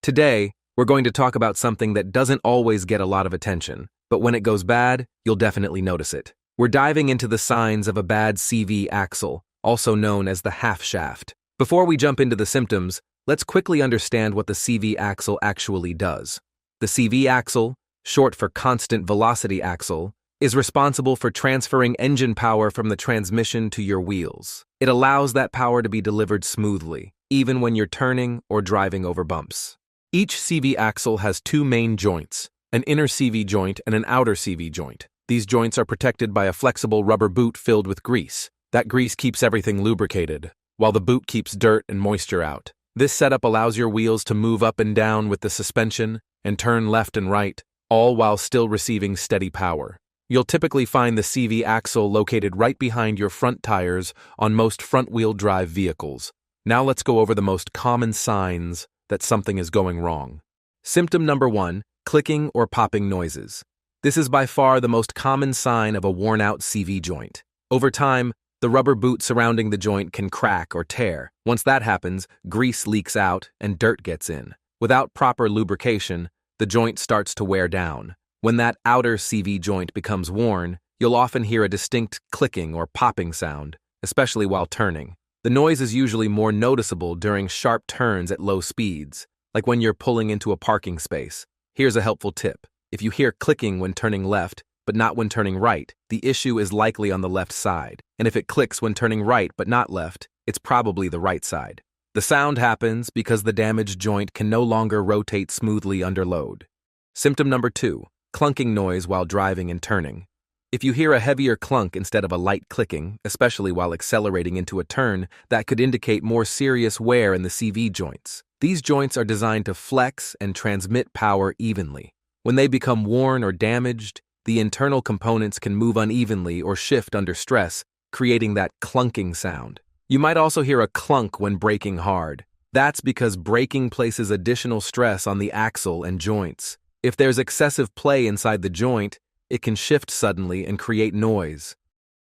Today, we're going to talk about something that doesn't always get a lot of attention, but when it goes bad, you'll definitely notice it. We're diving into the signs of a bad CV axle, also known as the half shaft. Before we jump into the symptoms, let's quickly understand what the CV axle actually does. The CV axle, short for constant velocity axle, is responsible for transferring engine power from the transmission to your wheels. It allows that power to be delivered smoothly, even when you're turning or driving over bumps. Each CV axle has two main joints, an inner CV joint and an outer CV joint. These joints are protected by a flexible rubber boot filled with grease. That grease keeps everything lubricated, while the boot keeps dirt and moisture out. This setup allows your wheels to move up and down with the suspension and turn left and right, all while still receiving steady power. You'll typically find the CV axle located right behind your front tires on most front-wheel drive vehicles. Now let's go over the most common signs that something is going wrong. Symptom number 1, clicking or popping noises. This is by far the most common sign of a worn-out CV joint. Over time, the rubber boot surrounding the joint can crack or tear. Once that happens, grease leaks out and dirt gets in. Without proper lubrication, the joint starts to wear down. When that outer CV joint becomes worn, you'll often hear a distinct clicking or popping sound, especially while turning. The noise is usually more noticeable during sharp turns at low speeds, like when you're pulling into a parking space. Here's a helpful tip. If you hear clicking when turning left, but not when turning right, the issue is likely on the left side. And if it clicks when turning right but not left, it's probably the right side. The sound happens because the damaged joint can no longer rotate smoothly under load. Symptom number 2, clunking noise while driving and turning. If you hear a heavier clunk instead of a light clicking, especially while accelerating into a turn, that could indicate more serious wear in the CV joints. These joints are designed to flex and transmit power evenly. When they become worn or damaged, the internal components can move unevenly or shift under stress, creating that clunking sound. You might also hear a clunk when braking hard. That's because braking places additional stress on the axle and joints. If there's excessive play inside the joint, it can shift suddenly and create noise.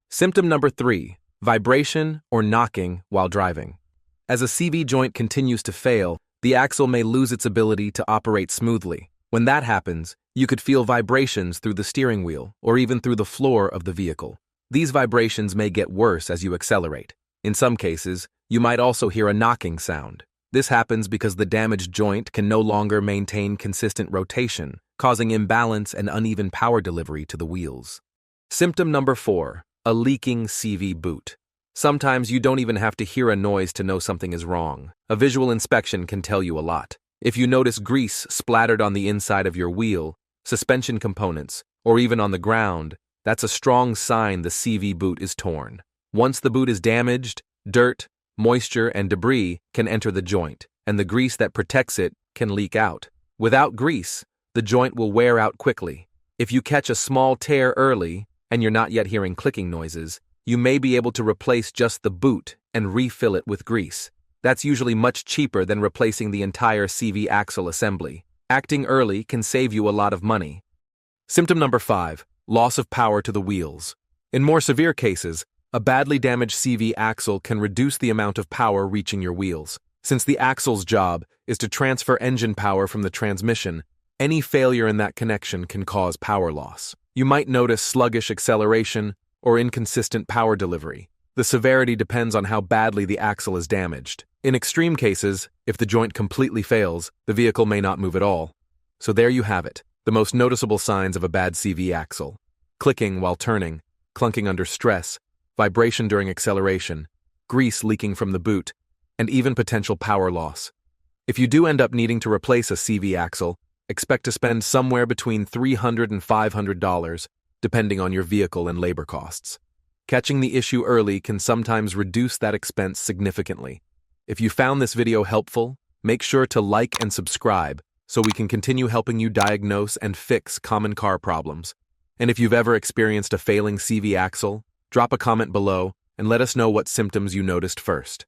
Symptom number 3, vibration or knocking while driving. As a CV joint continues to fail, the axle may lose its ability to operate smoothly. When that happens, you could feel vibrations through the steering wheel or even through the floor of the vehicle. These vibrations may get worse as you accelerate. In some cases, you might also hear a knocking sound. This happens because the damaged joint can no longer maintain consistent rotation, causing imbalance and uneven power delivery to the wheels. Symptom number 4, a leaking CV boot. Sometimes you don't even have to hear a noise to know something is wrong. A visual inspection can tell you a lot. If you notice grease splattered on the inside of your wheel, suspension components, or even on the ground, that's a strong sign the CV boot is torn. Once the boot is damaged, dirt, moisture, and debris can enter the joint, and the grease that protects it can leak out. Without grease, the joint will wear out quickly. If you catch a small tear early, and you're not yet hearing clicking noises, you may be able to replace just the boot and refill it with grease. That's usually much cheaper than replacing the entire CV axle assembly. Acting early can save you a lot of money. Symptom number 5, loss of power to the wheels. In more severe cases, a badly damaged CV axle can reduce the amount of power reaching your wheels. Since the axle's job is to transfer engine power from the transmission, any failure in that connection can cause power loss. You might notice sluggish acceleration or inconsistent power delivery. The severity depends on how badly the axle is damaged. In extreme cases, if the joint completely fails, the vehicle may not move at all. So there you have it, the most noticeable signs of a bad CV axle: clicking while turning, clunking under stress, vibration during acceleration, grease leaking from the boot, and even potential power loss. If you do end up needing to replace a CV axle, expect to spend somewhere between $300 and $500, depending on your vehicle and labor costs. Catching the issue early can sometimes reduce that expense significantly. If you found this video helpful, make sure to like and subscribe so we can continue helping you diagnose and fix common car problems. And if you've ever experienced a failing CV axle, drop a comment below and let us know what symptoms you noticed first.